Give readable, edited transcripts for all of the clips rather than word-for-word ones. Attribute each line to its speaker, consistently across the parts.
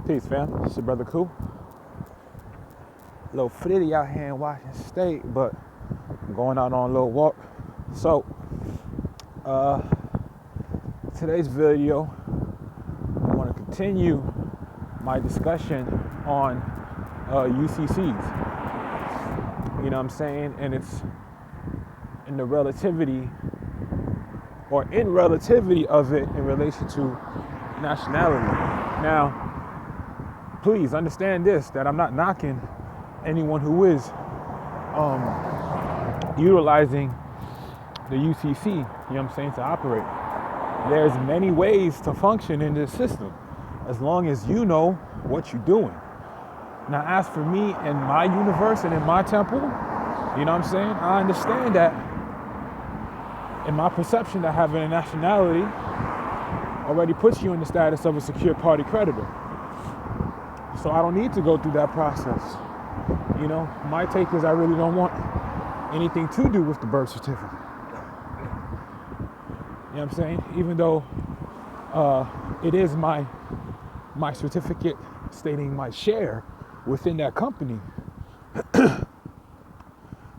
Speaker 1: Peace, fam. It's your brother Cool. A little flitty out here in Washington State, but I'm going out on a little walk. So, today's video, I want to continue my discussion on UCCs. You know what I'm saying? And it's in the relativity of it in relation to nationality. Now, please understand this, that I'm not knocking anyone who is utilizing the UCC, you know what I'm saying, to operate. There's many ways to function in this system, as long as you know what you're doing. Now, as for me and my universe and in my temple, you know what I'm saying, I understand that in my perception that having a nationality already puts you in the status of a secure party creditor. So I don't need to go through that process. You know, my take is I really don't want anything to do with the birth certificate. You know what I'm saying? Even though it is my certificate stating my share within that company.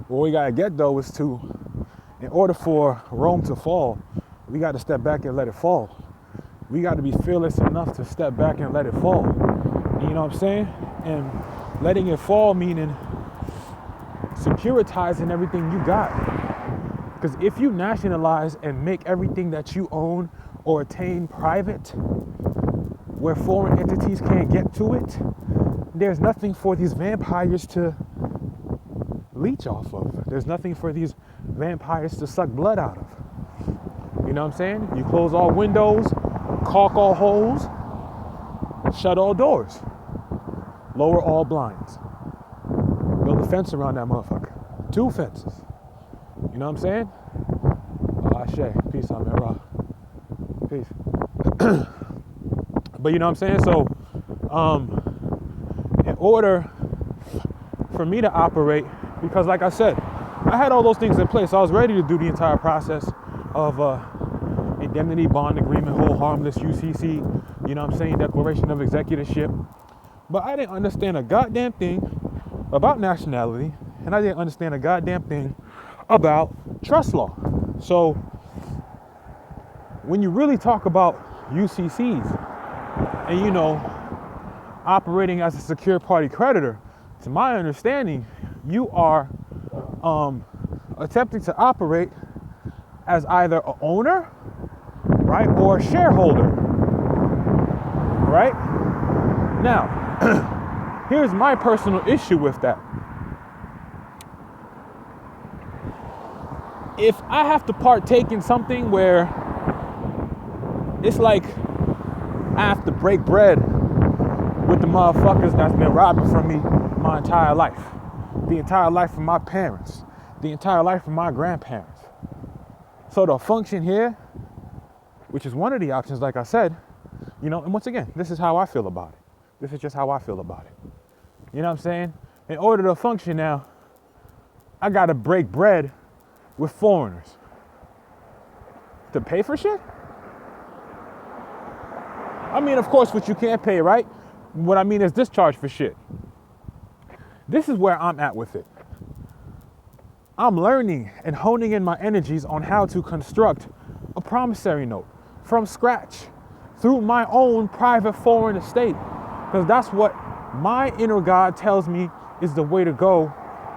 Speaker 1: What we gotta get though is in order for Rome to fall, we gotta step back and let it fall. We gotta be fearless enough to step back and let it fall. You know what I'm saying? And letting it fall meaning securitizing everything you got. Because if you nationalize and make everything that you own or attain private, where foreign entities can't get to it, there's nothing for these vampires to leech off of. There's nothing for these vampires to suck blood out of. You know what I'm saying? You close all windows, caulk all holes, shut all doors, lower all blinds, build a fence around that motherfucker. 2 fences. You know what I'm saying? Ashe. Peace out, man. Rock. Peace. But you know what I'm saying? So, in order for me to operate, because like I said, I had all those things in place. I was ready to do the entire process of indemnity, bond agreement, hold harmless, UCC, you know what I'm saying, declaration of executorship. But I didn't understand a goddamn thing about nationality, and I didn't understand a goddamn thing about trust law. So when you really talk about UCCs and, you know, operating as a secure party creditor, to my understanding, you are attempting to operate as either an owner, right, or a shareholder, right? Now, here's my personal issue with that. If I have to partake in something where it's like I have to break bread with the motherfuckers that's been robbing from me my entire life, the entire life of my parents, the entire life of my grandparents. So the function here, which is one of the options, like I said, you know, and once again, this is how I feel about it. This is just how I feel about it. You know what I'm saying? In order to function now, I gotta break bread with foreigners to pay for shit? I mean, of course, what you can't pay, right? What I mean is discharge for shit. This is where I'm at with it. I'm learning and honing in my energies on how to construct a promissory note from scratch through my own private foreign estate, because that's what my inner God tells me is the way to go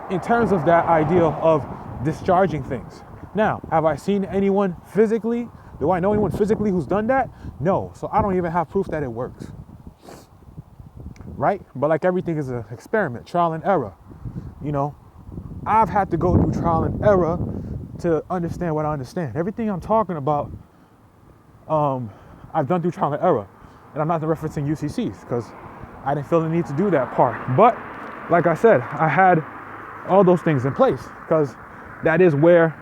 Speaker 1: in terms of that ideal of discharging things. Now, have I seen anyone physically? Do I know anyone physically who's done that? No. So I don't even have proof that it works. Right? But like everything is an experiment, trial and error. You know, I've had to go through trial and error to understand what I understand. Everything I'm talking about, I've done through trial and error. And I'm not referencing UCCs because I didn't feel the need to do that part. But like I said, I had all those things in place because that is where,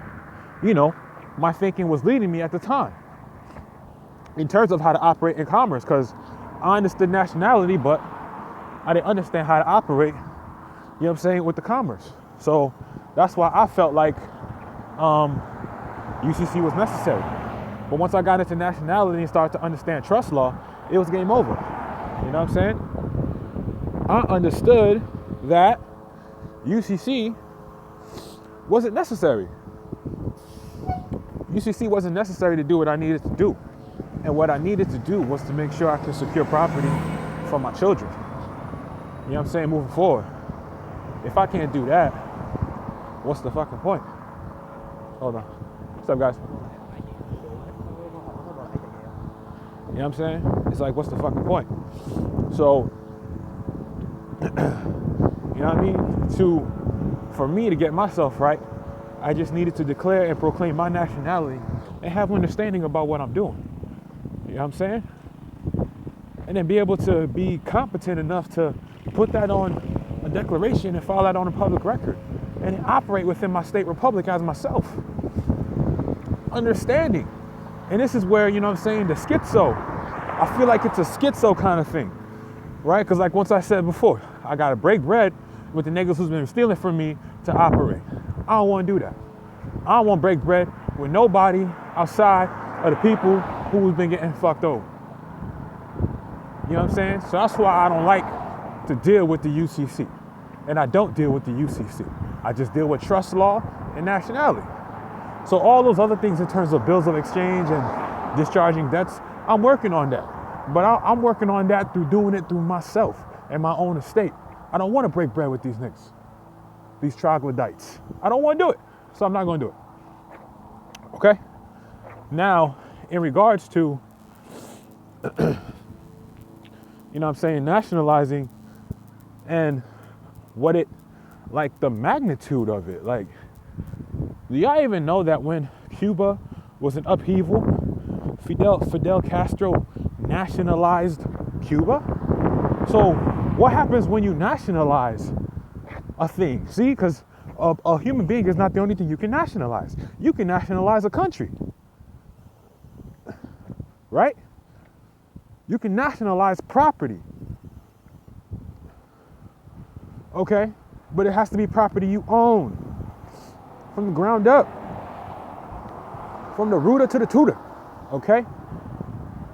Speaker 1: you know, my thinking was leading me at the time in terms of how to operate in commerce, because I understood nationality, but I didn't understand how to operate, you know what I'm saying, with the commerce. So that's why I felt like UCC was necessary. But once I got into nationality and started to understand trust law, it was game over. You know what I'm saying? I understood that UCC wasn't necessary. UCC wasn't necessary to do what I needed to do. And what I needed to do was to make sure I could secure property for my children. You know what I'm saying? Moving forward. If I can't do that, what's the fucking point? Hold on. What's up, guys? You know what I'm saying? It's like, what's the fucking point? So, you know what I mean? For me to get myself right, I just needed to declare and proclaim my nationality and have understanding about what I'm doing. You know what I'm saying? And then be able to be competent enough to put that on a declaration and file that on a public record and operate within my state republic as myself. Understanding. And this is where, you know what I'm saying, the schizo. I feel like it's a schizo kind of thing, right? Because like once I said before, I got to break bread with the niggas who's been stealing from me to operate. I don't want to do that. I don't want to break bread with nobody outside of the people who's been getting fucked over. You know what I'm saying? So that's why I don't like to deal with the UCC. And I don't deal with the UCC. I just deal with trust law and nationality. So all those other things in terms of bills of exchange and discharging debts, I'm working on that. But I'm working on that through doing it through myself and my own estate. I don't want to break bread with these niggas, these troglodytes. I don't want to do it, so I'm not going to do it. Okay? Now, in regards to, you know what I'm saying, nationalizing and what it, like the magnitude of it, like, do y'all even know that when Cuba was in upheaval, Fidel Castro nationalized Cuba? So what happens when you nationalize a thing? See, because a human being is not the only thing you can nationalize. You can nationalize a country, right? You can nationalize property, okay? But it has to be property you own from the ground up, from the rooter to the tutor, okay?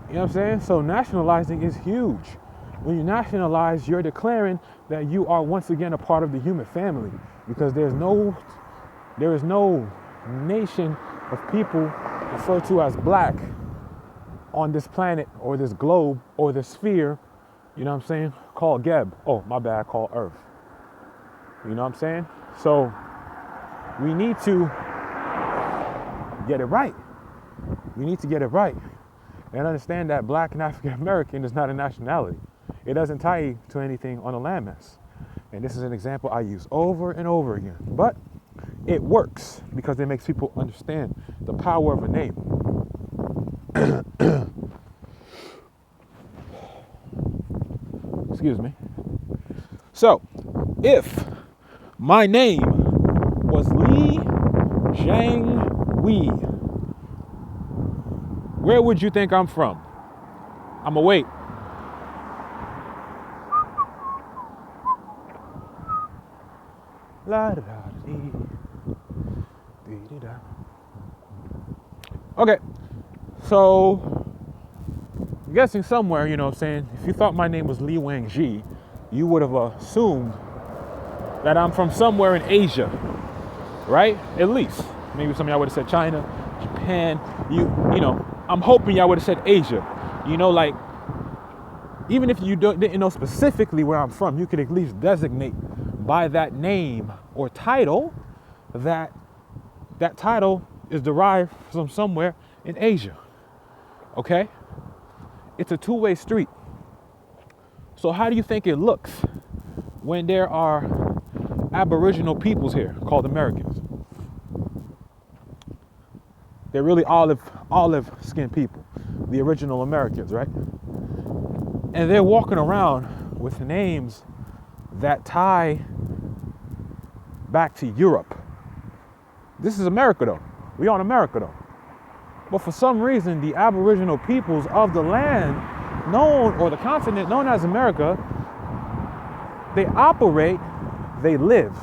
Speaker 1: You know what I'm saying? So nationalizing is huge. When you nationalize, you're declaring that you are once again a part of the human family, because there is no nation of people referred to as black on this planet or this globe or this sphere, you know what I'm saying, called Geb. Oh, my bad, called Earth. You know what I'm saying? So we need to get it right. We need to get it right and understand that black and African American is not a nationality. It doesn't tie you to anything on a landmass. And this is an example I use over and over again. But it works because it makes people understand the power of a name. Excuse me. So, if my name was Li Zhang Wei, where would you think I'm from? I'ma wait. Okay, so I'm guessing somewhere, you know what I'm saying, if you thought my name was Li Wang Ji, you would have assumed that I'm from somewhere in Asia, right? At least. Maybe some of y'all would have said China, Japan, you know, I'm hoping y'all would have said Asia. You know, like, even if you didn't know specifically where I'm from, you could at least designate by that name or title that title is derived from somewhere in Asia. Okay? It's a two-way street. So how do you think it looks when there are Aboriginal peoples here called Americans? They're really olive-skinned people, the original Americans, right? And they're walking around with names that tie back to Europe. This is America, though. We on America, though. But for some reason, the Aboriginal peoples of the land known, or the continent known as America, they operate, they live,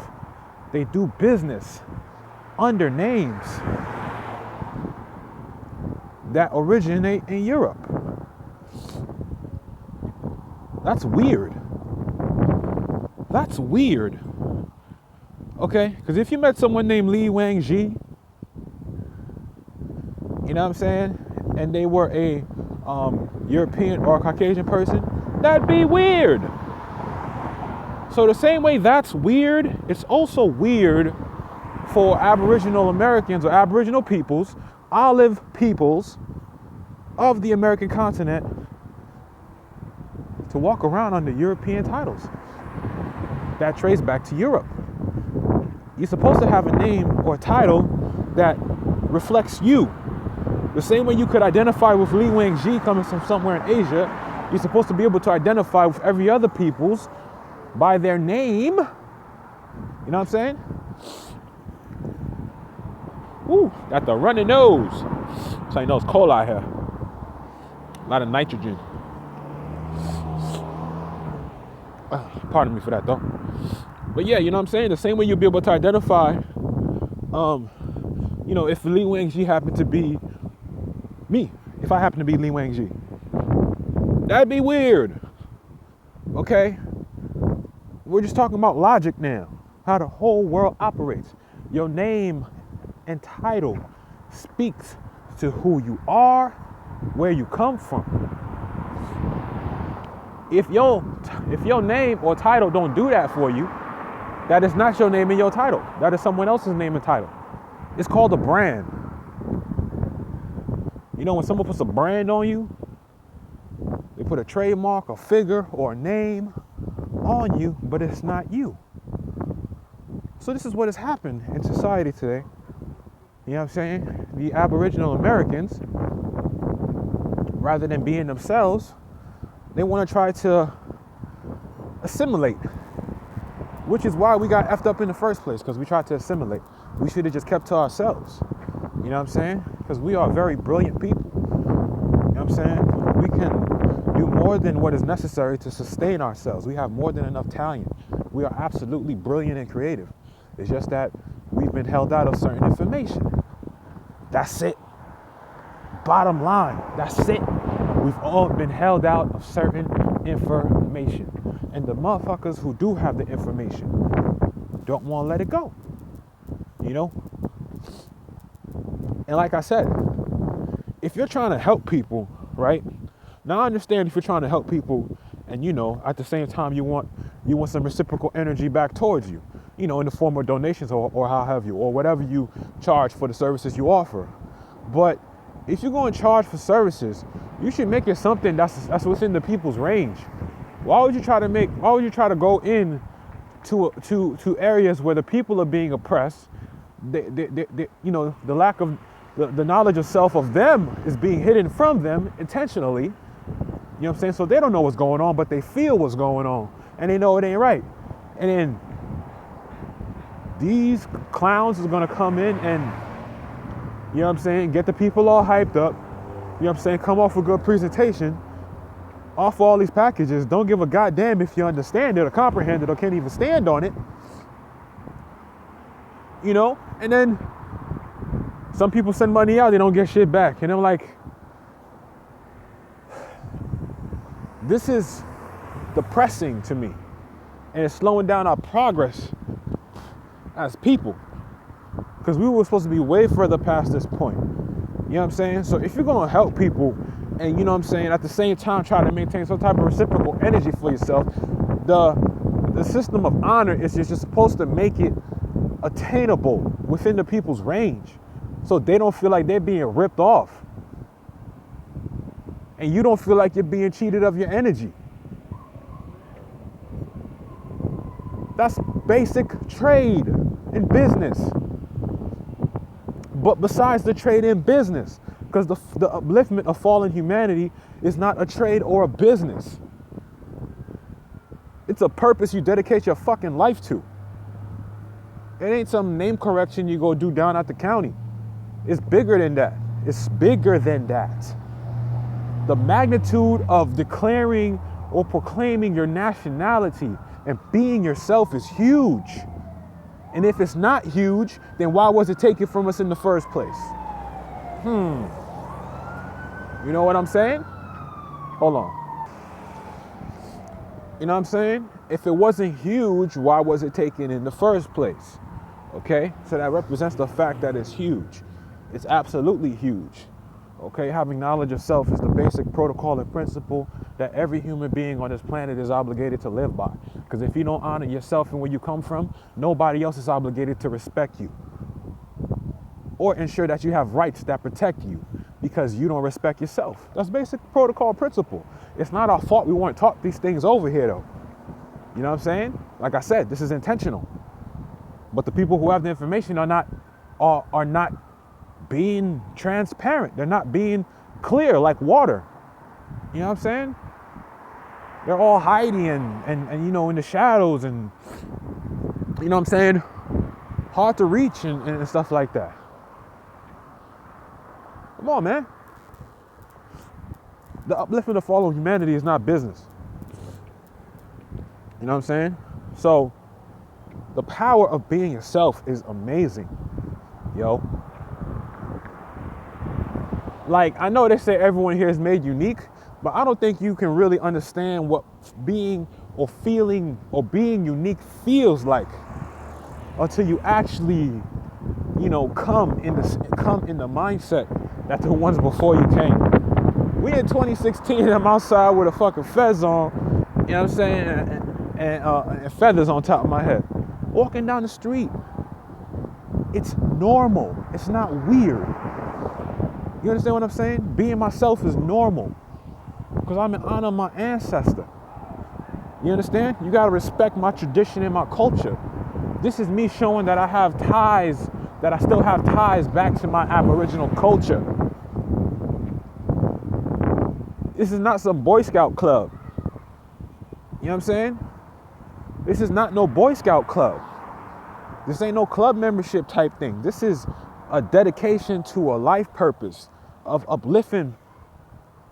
Speaker 1: they do business under names that originate in Europe. That's weird. That's weird. Okay? Because if you met someone named Li Wang Ji, you know what I'm saying? And they were a European or Caucasian person, that'd be weird. So the same way that's weird, it's also weird for Aboriginal Americans or Aboriginal peoples, olive peoples of the American continent to walk around under European titles that trace back to Europe. You're supposed to have a name or a title that reflects you. The same way you could identify with Li Wang Ji coming from somewhere in Asia, you're supposed to be able to identify with every other people's by their name. You know what I'm saying? Woo, got the runny nose. So you know it's cold out here. A lot of nitrogen. Pardon me for that though. But yeah, you know what I'm saying? The same way you'll be able to identify, you know, if Li Wang Ji happened to be me, if I happen to be Li Wang Ji, that'd be weird. Okay? We're just talking about logic now, how the whole world operates. Your name and title speaks to who you are, where you come from. If your name or title don't do that for you, that is not your name and your title. That is someone else's name and title. It's called a brand. You know, when someone puts a brand on you, they put a trademark, a figure, or a name on you, but it's not you. So this is what has happened in society today. You know what I'm saying? The Aboriginal Americans, rather than being themselves, they want to try to assimilate, which is why we got effed up in the first place, because we tried to assimilate. We should have just kept to ourselves. You know what I'm saying? Because we are very brilliant people. You know what I'm saying? We can do more than what is necessary to sustain ourselves. We have more than enough talent. We are absolutely brilliant and creative. It's just that we've been held out of certain information. That's it. Bottom line, that's it. We've all been held out of certain information. And the motherfuckers who do have the information don't want to let it go. You know? And like I said, if you're trying to help people, right? Now I understand if you're trying to help people and, you know, at the same time you want some reciprocal energy back towards you, you know, in the form of donations or how have you, or whatever you charge for the services you offer. But if you're going to charge for services, you should make it something that's within the people's range. Why would you try to go in to areas where the people are being oppressed? You know, the lack of the knowledge of self of them is being hidden from them intentionally. You know what I'm saying? So they don't know what's going on, but they feel what's going on, and they know it ain't right. And then these clowns is gonna come in and, you know what I'm saying, get the people all hyped up. You know what I'm saying? Come off a good presentation, offer all these packages, don't give a goddamn if you understand it or comprehend it or can't even stand on it. You know? And then some people send money out, they don't get shit back. And I'm like, this is depressing to me. And it's slowing down our progress as people. Because we were supposed to be way further past this point. You know what I'm saying? So if you're going to help people and, you know what I'm saying, at the same time try to maintain some type of reciprocal energy for yourself, the system of honor is just supposed to make it attainable within the people's range, so they don't feel like they're being ripped off. And you don't feel like you're being cheated of your energy. That's basic trade in business. But besides the trade in business, because the upliftment of fallen humanity is not a trade or a business. It's a purpose you dedicate your fucking life to. It ain't some name correction you go do down at the county. It's bigger than that. It's bigger than that. The magnitude of declaring or proclaiming your nationality and being yourself is huge. And if it's not huge, then why was it taken from us in the first place? You know what I'm saying? Hold on. You know what I'm saying? If it wasn't huge, why was it taken in the first place? Okay, so that represents the fact that it's huge. It's absolutely huge. Okay, having knowledge of self is the basic protocol and principle that every human being on this planet is obligated to live by. Because if you don't honor yourself and where you come from, nobody else is obligated to respect you or ensure that you have rights that protect you because you don't respect yourself. That's basic protocol principle. It's not our fault we weren't taught these things over here though. You know what I'm saying? Like I said, this is intentional. But the people who have the information are not being transparent. They're not being clear like water. You know what I'm saying? They're all hiding and you know, in the shadows and, you know what I'm saying, hard to reach and stuff like that. Come on, man. The upliftment of all of humanity is not business. You know what I'm saying? So the power of being yourself is amazing, yo. Like, I know they say everyone here is made unique, but I don't think you can really understand what being or feeling or being unique feels like until you actually, you know, come in the mindset that the ones before you came. We in 2016, I'm outside with a fucking fez on, you know what I'm saying, and feathers on top of my head. Walking down the street, it's normal. It's not weird. You understand what I'm saying? Being myself is normal because I'm in honor of my ancestor. You understand? You got to respect my tradition and my culture. This is me showing that I have ties, that I still have ties back to my Aboriginal culture. This is not some Boy Scout club. You know what I'm saying? This is not no Boy Scout club. This ain't no club membership type thing. This is a dedication to a life purpose of uplifting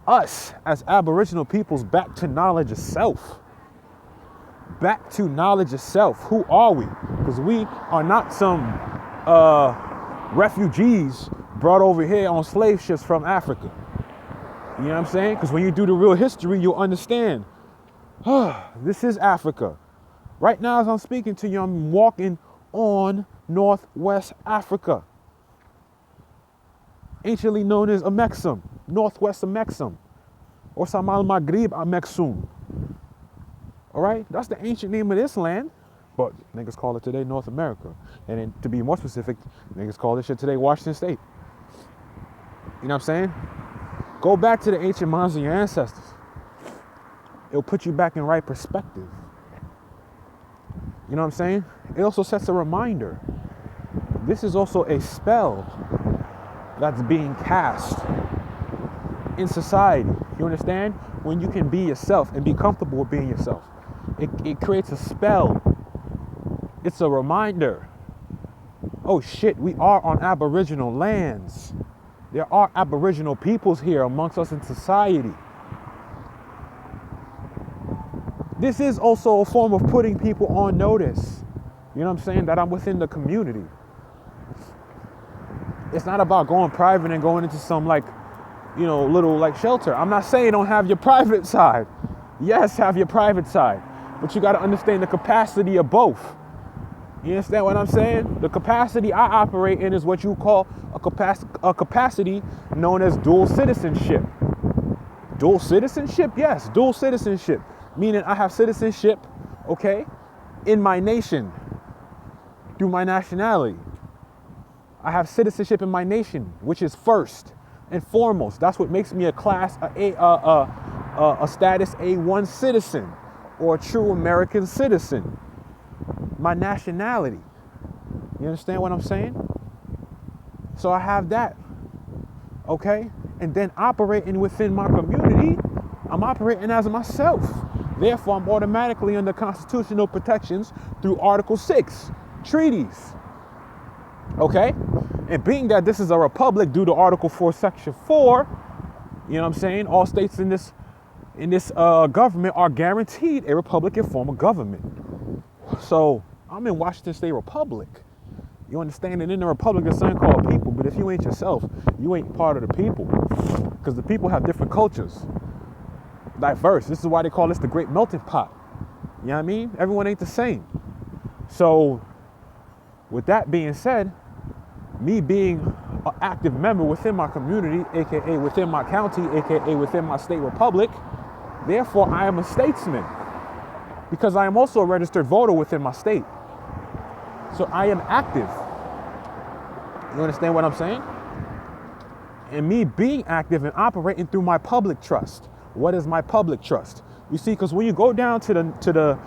Speaker 1: us as Aboriginal peoples back to knowledge of self. Back to knowledge of self. Who are we? Because we are not some refugees brought over here on slave ships from Africa. You know what I'm saying? Because when you do the real history, you'll understand. This is Africa. Right now, as I'm speaking to you, I'm walking on Northwest Africa, anciently known as Amexum, Northwest Amexum, or Samal Maghrib Amexum. All right, that's the ancient name of this land, but niggas call it today North America. And then, to be more specific, niggas call this shit today Washington State. You know what I'm saying? Go back to the ancient minds of your ancestors. It'll put you back in right perspective. You know what I'm saying? It also sets a reminder. This is also a spell that's being cast in society. You understand? When you can be yourself and be comfortable with being yourself. It creates a spell. It's a reminder. Oh shit, we are on Aboriginal lands. There are Aboriginal peoples here amongst us in society. This is also a form of putting people on notice. You know what I'm saying? That I'm within the community. It's not about going private and going into some little shelter. I'm not saying don't have your private side. Yes, have your private side. But you got to understand the capacity of both. You understand what I'm saying? The capacity I operate in is what you call a capacity known as dual citizenship. Dual citizenship? Yes, dual citizenship. Meaning I have citizenship, okay, in my nation through my nationality. I have citizenship in my nation, which is first and foremost. That's what makes me a status A1 citizen or a true American citizen. My nationality. You understand what I'm saying? So I have that, okay? And then operating within my community, I'm operating as myself. Therefore, I'm automatically under constitutional protections through Article 6, treaties. Okay? And being that this is a republic due to Article 4, Section 4, you know what I'm saying? All states in this government are guaranteed a Republican form of government. So I'm in Washington State Republic. You understand? And in the Republic, there's something called people. But if you ain't yourself, you ain't part of the people. Because the people have different cultures. Diverse. This is why they call this the Great Melting Pot. You know what I mean? Everyone ain't the same. So with that being said, me being an active member within my community, aka within my county, aka within my state republic, therefore I am a statesman, because I am also a registered voter within my state. So I am active. You understand what I'm saying? And me being active and operating through my public trust. What is my public trust? You see, because when you go down to the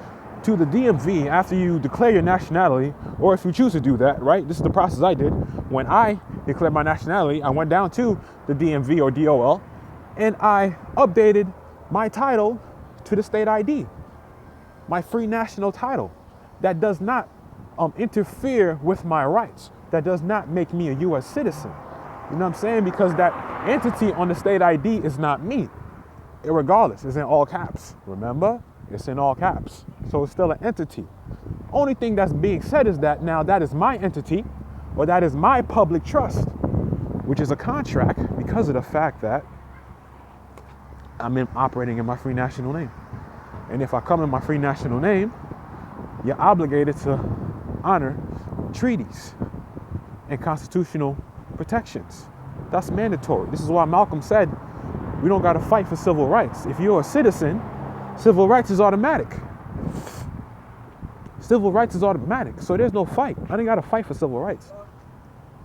Speaker 1: DMV after you declare your nationality, or if you choose to do that, right? This is the process I did. When I declared my nationality, I went down to the DMV or DOL, and I updated my title to the state ID, my free national title. That does not interfere with my rights. That does not make me a U.S. citizen. You know what I'm saying? Because that entity on the state ID is not me. Irregardless, it's in all caps. Remember? It's in all caps. So it's still an entity. Only thing that's being said is that now that is my entity, or that is my public trust, which is a contract because of the fact that I'm operating in my free national name. And if I come in my free national name, you're obligated to honor treaties and constitutional protections. That's mandatory. This is why Malcolm said, we don't got to fight for civil rights. If you're a citizen, civil rights is automatic. Civil rights is automatic. So there's no fight. I didn't got to fight for civil rights.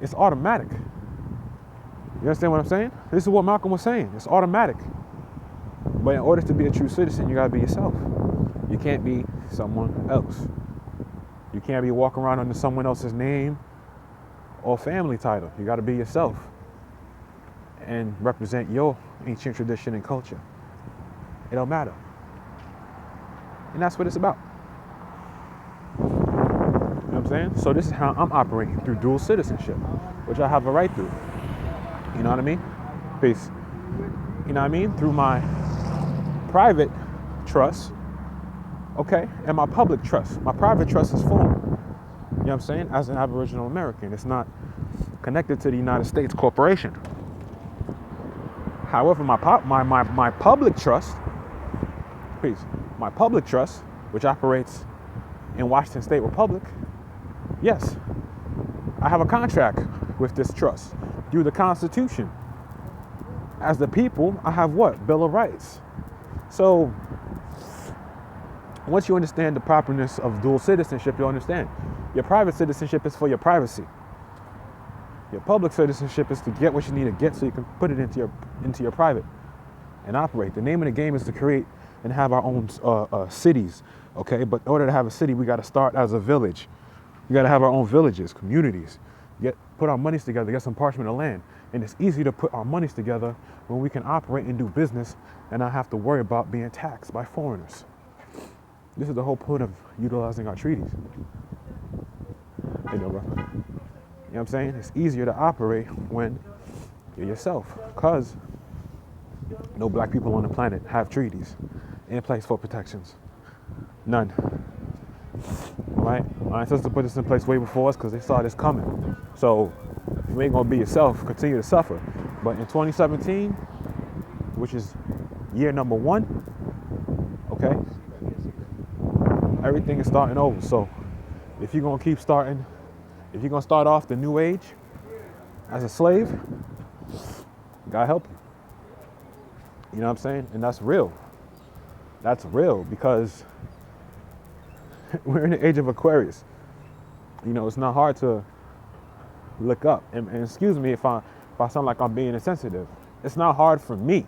Speaker 1: It's automatic. You understand what I'm saying? This is what Malcolm was saying. It's automatic. But in order to be a true citizen, you got to be yourself. You can't be someone else. You can't be walking around under someone else's name or family title. You got to be yourself and represent your ancient tradition and culture. It don't matter. And that's what it's about. You know what I'm saying? So this is how I'm operating, through dual citizenship, which I have a right through. You know what I mean? Peace. You know what I mean? Through my private trust, okay, and my public trust. My private trust is formed, you know what I'm saying, as an Aboriginal American. It's not connected to the United States corporation. However, my public trust, peace, my public trust, which operates in Washington State Republic, yes, I have a contract with this trust through the Constitution. As the people, I have what? Bill of Rights. So once you understand the properness of dual citizenship, you'll understand your private citizenship is for your privacy. Your public citizenship is to get what you need to get so you can put it into your private and operate. The name of the game is to create and have our own cities, okay? But in order to have a city, we got to start as a village. We got to have our own villages, communities, put our monies together, get some parchment of land. And it's easy to put our monies together when we can operate and do business and not have to worry about being taxed by foreigners. This is the whole point of utilizing our treaties. You know, bro. You know what I'm saying? It's easier to operate when you're yourself, because no black people on the planet have treaties in place for protections. None. Right? My ancestors put this in place way before us because they saw this coming. So if you ain't gonna be yourself, continue to suffer. But in 2017, which is year number 1, okay, everything is starting over. So if you're gonna keep starting, if you're gonna start off the new age as a slave, God help you. You know what I'm saying? And that's real. That's real, because we're in the age of Aquarius. You know, it's not hard to look up. And excuse me if I sound like I'm being insensitive. It's not hard for me.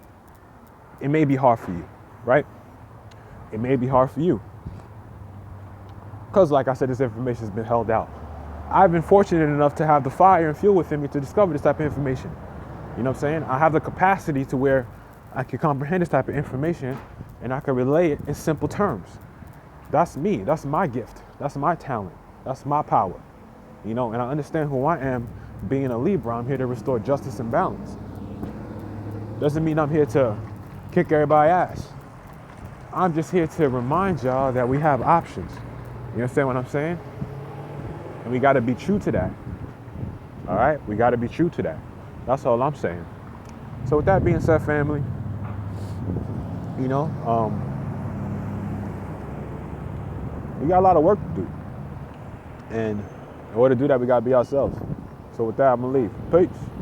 Speaker 1: It may be hard for you, right? It may be hard for you. Because like I said, this information has been held out. I've been fortunate enough to have the fire and fuel within me to discover this type of information. You know what I'm saying? I have the capacity to where I can comprehend this type of information and I can relay it in simple terms. That's me. That's my gift. That's my talent. That's my power. You know, and I understand who I am. Being a Libra, I'm here to restore justice and balance. Doesn't mean I'm here to kick everybody's ass. I'm just here to remind y'all that we have options. You understand what I'm saying? And we got to be true to that. All right? We got to be true to that. That's all I'm saying. So with that being said, family, you know, We got a lot of work to do. And in order to do that, we got to be ourselves. So with that, I'm going to leave. Peace.